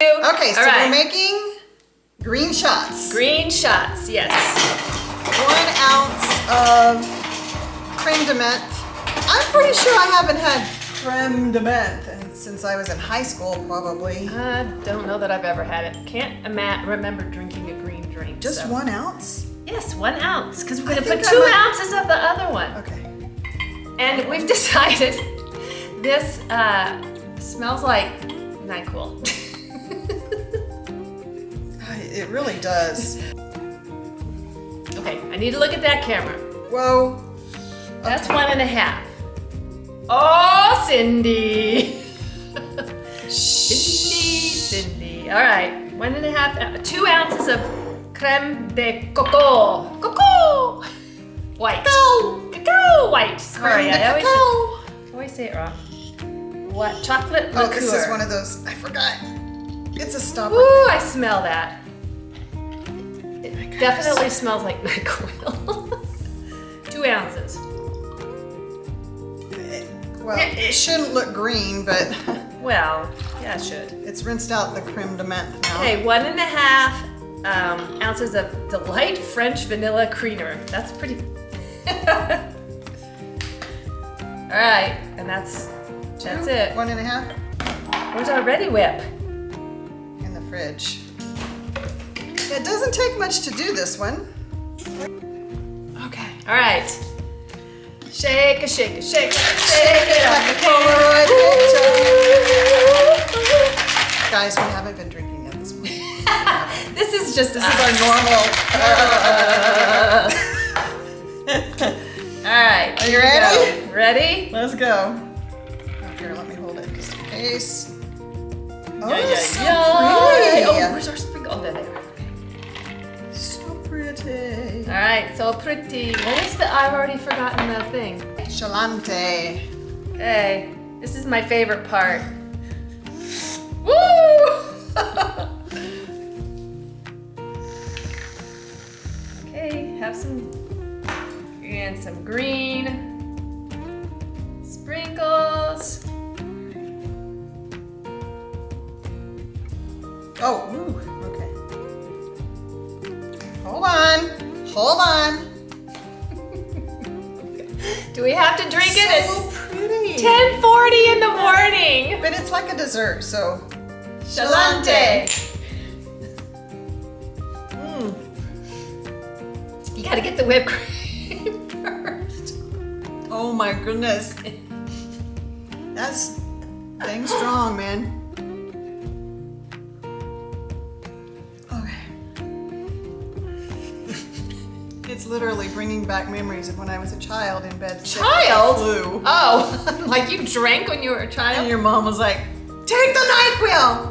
Okay, so we're making green shots. Green shots, yes. 1 ounce of creme de menthe. I'm pretty sure I haven't had creme de menthe since I was in high school, probably. I don't know that I've ever had it. Can't remember drinking a green drink. Just so. 1 ounce? Yes, 1 ounce, because we're gonna put 2 ounces of the other one. Okay. And we've decided this smells like NyQuil. It really does. Okay, I need to look at that camera. Whoa. That's 1.5. Oh, Cindy. Cindy. All right, 1.5, 2 ounces of creme de coco. Coco. White. Cacao white. Sorry, I always say it wrong. What? Chocolate liqueur. Oh, this is one of those. I forgot. It's a stopper. Ooh, I smell that. It definitely smells like NyQuil. 2 ounces. Well, it shouldn't look green, but Well, yeah, it should. it's rinsed out the creme de menthe now. Okay, 1.5 ounces of Delight French Vanilla Creamer. That's pretty. All right, and that's it. 1.5 Where's our Ready Whip? in the fridge. It doesn't take much to do this one. Okay. All right. Shake it, shake it, shake it, Shake it like a Polaroid picture. Guys, we haven't been drinking yet this morning. This is just This is our normal. All right. Are you ready? Go. Ready? Let's go. Oh, here, let me hold it just in case. Oh, so Oh, pretty. where's our sprinkle? Oh, there. So pretty. All right, so pretty. What was the? I've already forgotten the thing. Chalante. Okay, this is my favorite part. Woo! Okay, have some and some green sprinkles. Oh, ooh, okay. Hold on. Hold on. Do we have to drink it? So It's pretty. 10:40 in the morning. But it's like a dessert, so. Chalante. You gotta get the whipped cream first. Oh my goodness. That's dang strong, man. Okay. It's literally bringing back memories of when I was a child in bed. sick with the Child? flu. Oh, like you drank when you were a And child? your mom was like, take the NyQuil!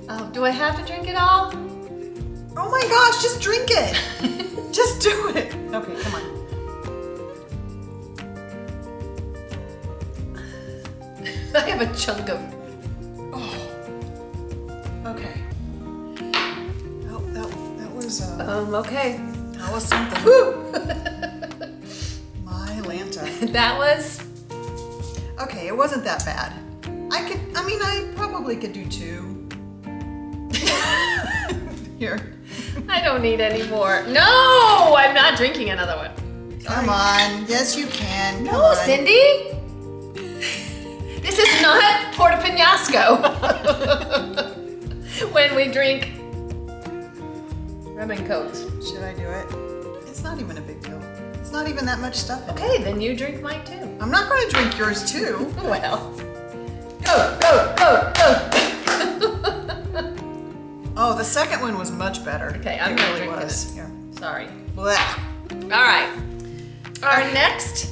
Oh, do I have to drink it all? Oh my gosh, just drink it. Just do it. Okay, come on. I have a chunk of. Oh. Okay. That was Okay. that was something. Woo! My Lanta. That was. Okay, it wasn't that bad. I probably could do 2. Here. I don't need any more. No, I'm not drinking another one. Come on. Yes, you can. Come No, on. Cindy. This is not Porta Penasco. When we drink rum and cokes. Should I do it? It's not even a big deal. It's not even that much stuff in it. Okay, then you drink mine too. I'm not going to drink yours too. Well, go. Oh, the second one was much better. Okay, I'm it gonna really drink was. it. Here. Sorry. Blah. All right. Our next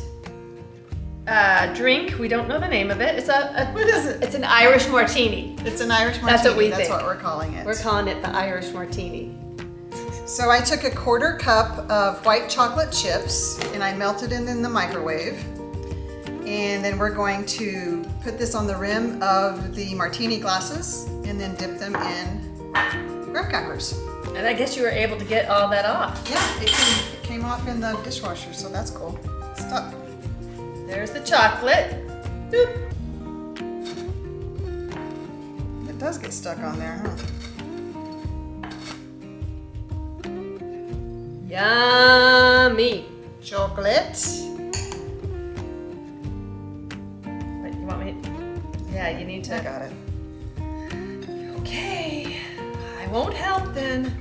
drink, we don't know the name of it. It's What is it? It's an Irish martini. It's an Irish martini. That's what we That's think. what we're calling it. We're calling it the Irish martini. So I took a 1/4 cup of white chocolate chips and I melted it in the microwave. And then we're going to put this on the rim of the martini glasses and then dip them in graham crackers. And I guess you were able to get all that off. Yeah, it came off in the dishwasher, so that's cool. Stop. There's the chocolate. Boop. does get stuck on there, huh? Yummy. Chocolate. Wait, you want me? Yeah, you need I to. got it. Okay. I won't help then.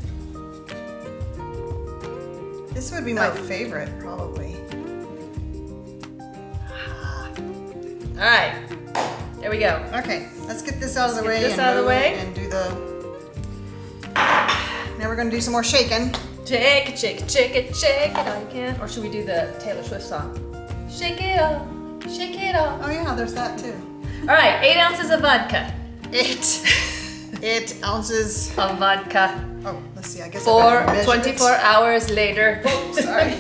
This would be my favorite, probably. All right. There we go. Okay, let's get this out of the Let's way. get this out of the way. And do the. Now we're gonna do some more shaking. Shake it, shake it, shake it, shake it all you can. Or should we do the Taylor Swift song? Shake it off, shake it off. Oh yeah, there's that too. All right, 8 ounces of vodka. 8 ounces. Of vodka. Oh, let's see. I guess. For 24 hours later. Sorry.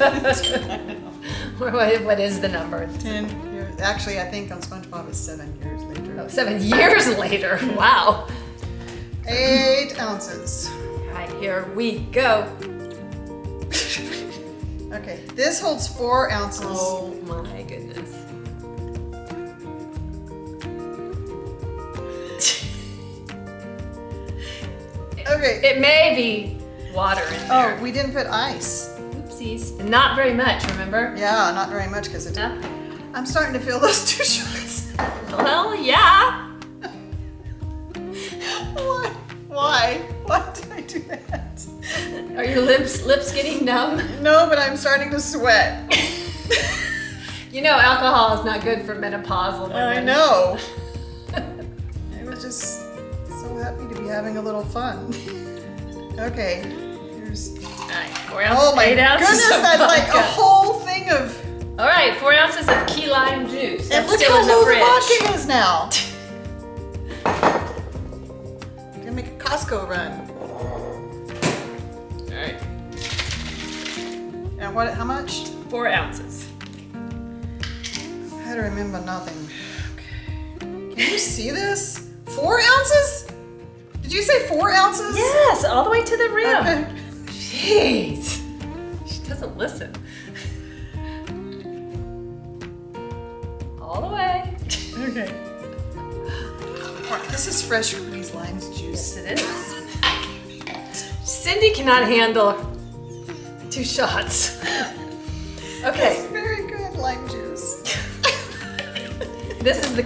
What is the number? 10 years. Actually, I think on SpongeBob it's 7 years later. Oh, 7 years later. Wow. 8 ounces. All right, here we go. Okay, this holds 4 ounces. Oh my goodness. Okay. It may be water in there. Oh, we didn't put ice. Oopsies. And not very much, remember? Yeah, not very much because it. No? I'm starting to feel those 2 shots. Well, yeah. Why? Why? Why did I do that? Are your lips getting numb? No, but I'm starting to sweat. You know alcohol is not good for menopausal women. I know. I was just so happy to be having a little fun. Okay, here's. All right, 4 ounces. Oh my 8 ounces goodness, of that's like vodka. a whole thing of. All right, 4 ounces of key lime juice. And That's look still how in the low the fridge. vodka is now. Gonna make a Costco run. All right, And what? How much? 4 ounces. I had to remember nothing. Okay. Can you see this? 4 ounces? Did you say 4 ounces? Yes, all the way to the rim. Okay. Jeez, she doesn't listen. All the way. Okay. This is fresh squeezed lime juice. Yes, it is. Cindy cannot handle 2 shots. It's Okay, very good lime juice. this is the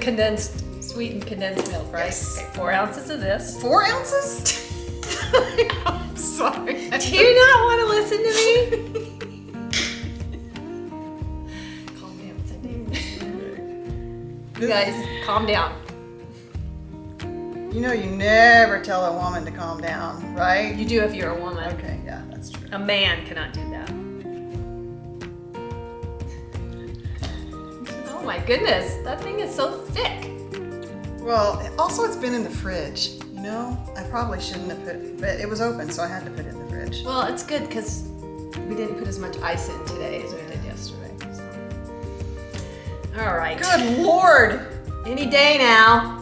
sweetened condensed milk, right? Yes. Okay, 4 ounces of this. 4 ounces? I'm sorry. Do you not want to listen to me? Calm down, Cindy. You guys, calm down. You know you never tell a woman to calm down, right? You do if you're a woman. Okay, yeah, that's true. A man cannot do that. Oh my goodness, that thing is so thick. Well, also it's been in the fridge, you know? I probably shouldn't have put, but it was open, so I had to put it in the fridge. Well, it's good because we didn't put as much ice in today as we did yesterday. So. All right. Good Lord! Any day now.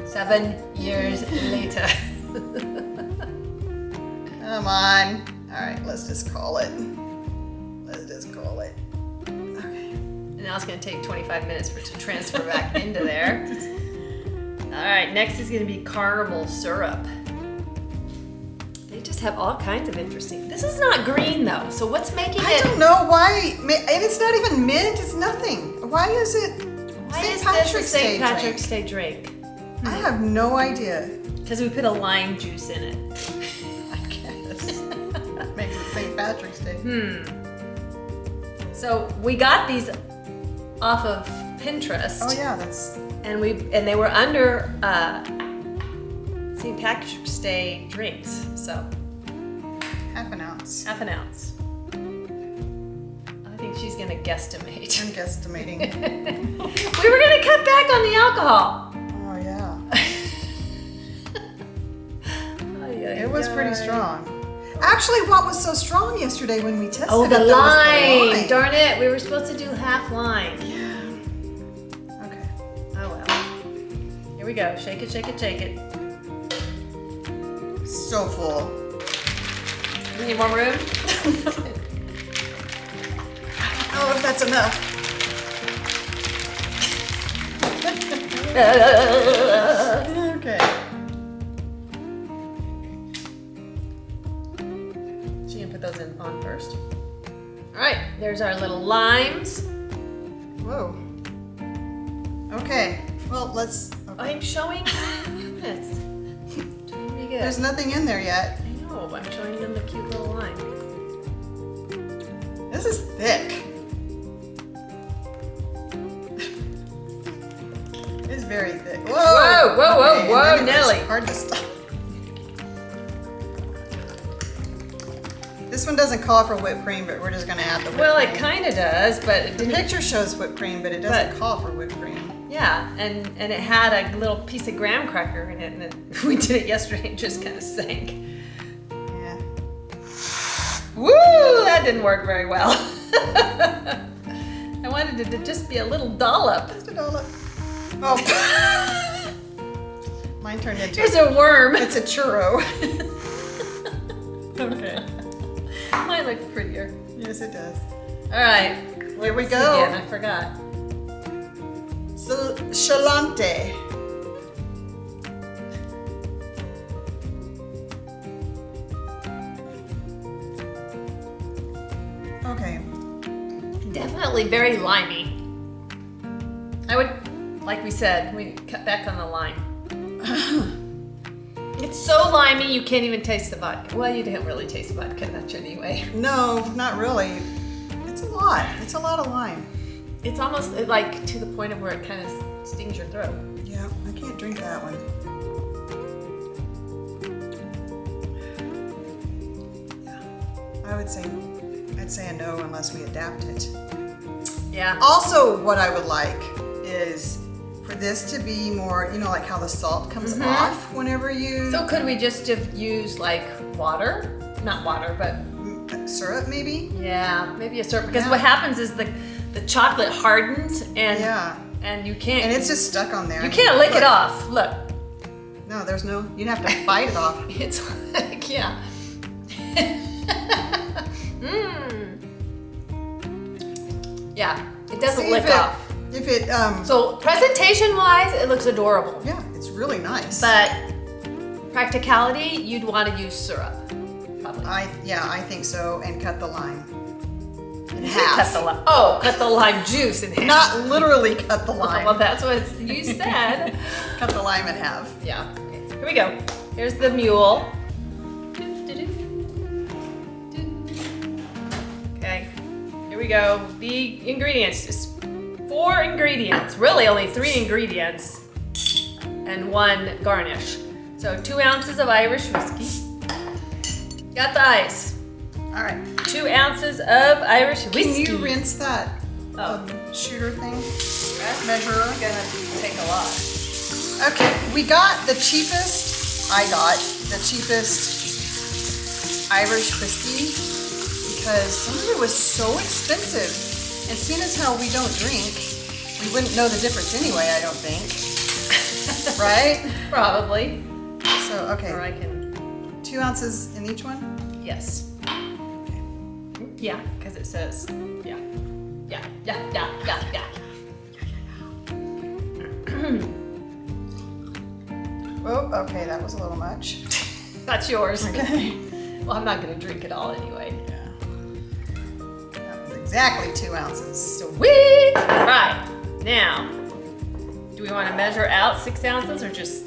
7 years later. Come on. All right, let's just call it. Let's just call it. Okay. And now it's going to take 25 minutes for it to transfer back into there. All right, next is going to be caramel syrup. They just have all kinds of interesting. This is not green though, so what's making I it? don't know why, and it's not even mint, it's nothing. Why is it Why St. is Patrick's this a Day St. Patrick's drink? Day drink? I have no idea. Because we put a lime juice in it. I guess. Makes it St. Patrick's Day. So we got these off of Pinterest. Oh yeah, that's And they were under St. Patrick's Day drinks. So half an ounce. half an ounce. I think she's gonna guesstimate. I'm guesstimating. We were gonna cut back on the alcohol. Oh yeah. It It was pretty strong. Actually, what was so strong yesterday when we tested Oh, it? the there was lime! Darn it, we were supposed to do half lime. Yeah. Okay. Oh well. Here we go. Shake it, shake it, shake it. So full. You need more room? Oh, if that's enough. Okay. on first. All right, there's our little limes. Whoa. Okay. Well, let's. Okay. I'm showing this. Trying to be good. There's nothing in there yet. I know, I'm showing them the cute little lime. This is thick. It's very thick. Whoa! Whoa, whoa, whoa, Okay, whoa, and then it was Nelly. hard to stop. This one doesn't call for whipped cream, but we're just gonna add the whipped Well, cream. it kind of does, but it The didn't. picture shows whipped cream, but it doesn't But- call for whipped cream. Yeah, and it had a little piece of graham cracker in it, and we did it yesterday and just kind of sank. Yeah. Woo! That didn't work very well. I wanted it to just be a little dollop. Just a dollop. Oh. Mine turned into. Here's a worm. It's a churro. Okay. Mine looked prettier. Yes, it does. All right. Here we Again, go. I forgot. Cilantro. Okay. Definitely very limey. I would, like we said, we cut back on the lime. It's so limey you can't even taste the vodka. Well, you don't really taste vodka much anyway. No, not really. It's a lot. It's a lot of lime. It's almost like to the point of where it kind of stings your throat. Yeah, I can't drink that one. Yeah, I'd say a no unless we adapt it. Yeah. Also, what I would like is for this to be more, you know, like how the salt comes off whenever you So could we just have used like water? Not water, but syrup, maybe? yeah, maybe a syrup. Because Yeah. what happens is the chocolate hardens and Yeah, and you can't and it's just stuck on there. you can't lick it Look. off. Look. No, there's no. You'd have to bite it off. It's like, yeah. Yeah, it doesn't See lick if it, off. If it, So presentation wise, it looks adorable. yeah, it's really nice. But practicality, you'd want to use syrup. Probably. I think so, and cut the lime in Cut half. the lime. Oh, cut the lime juice in half. Not literally cut the lime. Well, that's what you said. Cut the lime in half. Yeah. Okay. Here we go. Here's the mule. Okay. Here we go. The ingredients. Just 4 ingredients. Really, only 3 ingredients and 1 garnish. So 2 ounces of Irish whiskey. Got the ice. All right. 2 ounces of Irish whiskey. Can you rinse that Oh. shooter thing? That's Measurer? gonna take a lot. Okay, we got the cheapest. I got the cheapest Irish whiskey because some of it was so expensive. And seeing as how we don't drink, we wouldn't know the difference anyway, I don't think. Right? Probably. So, Or okay, I can. 2 ounces in each one? Yes. Yeah, because it says, yeah. Yeah. Oh, okay, that was a little much. That's yours. Okay. Well, I'm not going to drink it all anyway. Yeah. That was exactly 2 ounces. Sweet! All right. Now, do we want to measure out 6 ounces or just.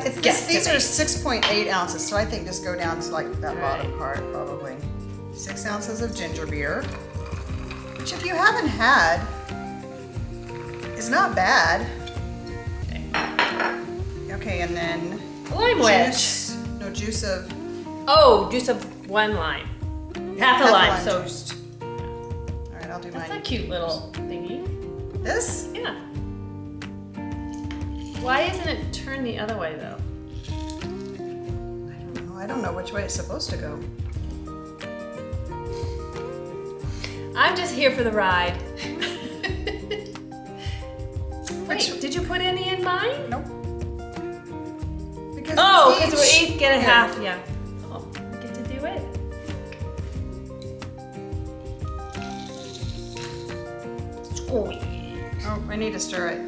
These are 6.8 ounces, so I think just go down to like that bottom Right. part probably. 6 ounces of ginger beer, which if you haven't had, is not bad. Okay, and then Lime wedge. juice of Oh, juice of 1 lime. Half a lime. So juice. All right, I'll do that's a mine. cute little thingy. This? Yeah. Why isn't it turned the other way though? I don't know which way it's supposed to go. I'm just here for the ride. Wait, did you put any in mine? Nope. Because Oh, it's because we're each get a yeah. half, yeah. Oh, we get to do it. Squeeze. Oh, I need to stir it.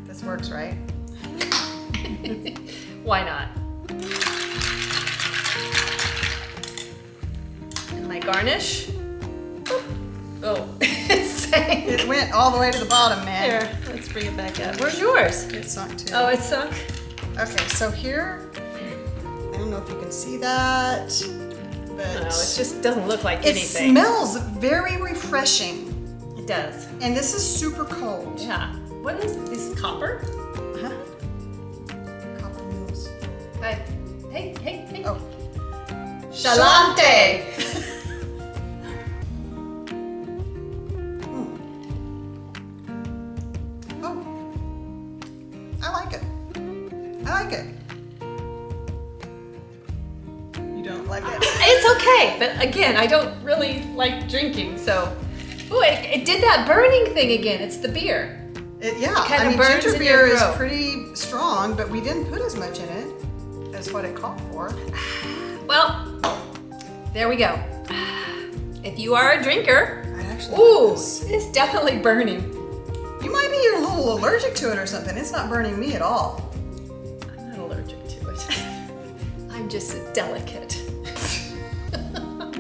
This works, right? Why not? garnish. Oh, it's saying. It went all the way to the bottom, man. Here, let's bring it back up. Where's yours? It sunk too. Oh, it's sunk. Okay, so here, I don't know if you can see that, but No, it just doesn't look like it anything. smells very refreshing. It does. And this is super cold. Yeah. What is this? Copper? Uh-huh. Copper noodles. Hey, hey. Oh. Shalante. Oh. I like it. I like it. You don't like it? It's okay, but again, I don't really like drinking, so. Ooh, it did that burning thing again. It's the beer. Yeah, kinda I mean, burns ginger in your beer is throat. pretty strong, but we didn't put as much in it as what it called for. Well, there we go. If you are a drinker, I actually ooh, like this. it's definitely burning. You might be a little allergic to it or something. It's not burning me at all. I'm not allergic to it. I'm just delicate.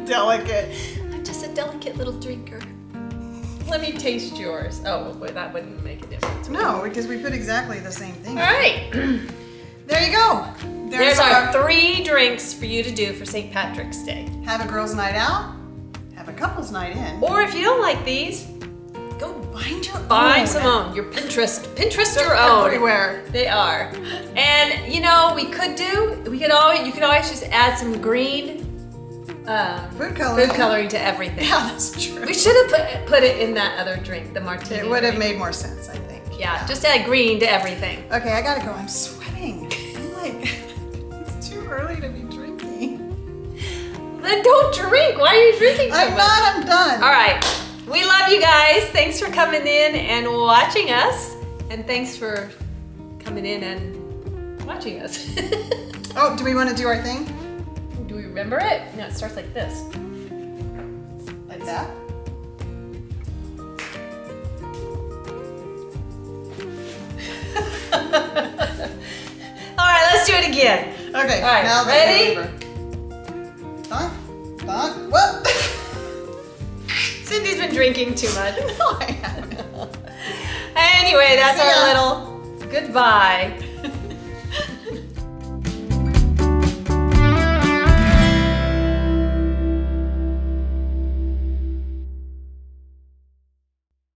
Delicate. I'm just a delicate little drinker. Let me taste yours. Oh, well, that wouldn't make a difference. No, because we put exactly the same thing. All right. There you go. There's our 3 drinks for you to do for St. Patrick's Day. Have a girls' night out. Have a couples' night in. Or if you don't like these, go Find your find own. some own. Your Pinterest They're your own. everywhere. They are. And you know, you could always just add some green Food coloring. food coloring to everything. Yeah, that's true. We should have put it in that other drink, the martini. It would have drink. made more sense, I think. Yeah, just add green to everything. Okay, I gotta go. I'm sweating. I'm like, it's too early to be drinking. Then don't drink. Why are you drinking so I'm much? not. I'm done. All right. We love you guys. Thanks for coming in and watching us. And thanks for coming in and watching us. Oh, do we want to do our thing? Do we remember it? No, it starts like this. Like that? All right, let's do it again. Okay. All right, Now the ready? Donk. Donk. What? Cindy's been drinking too much. No, I haven't. Anyway, that's See ya. our little goodbye.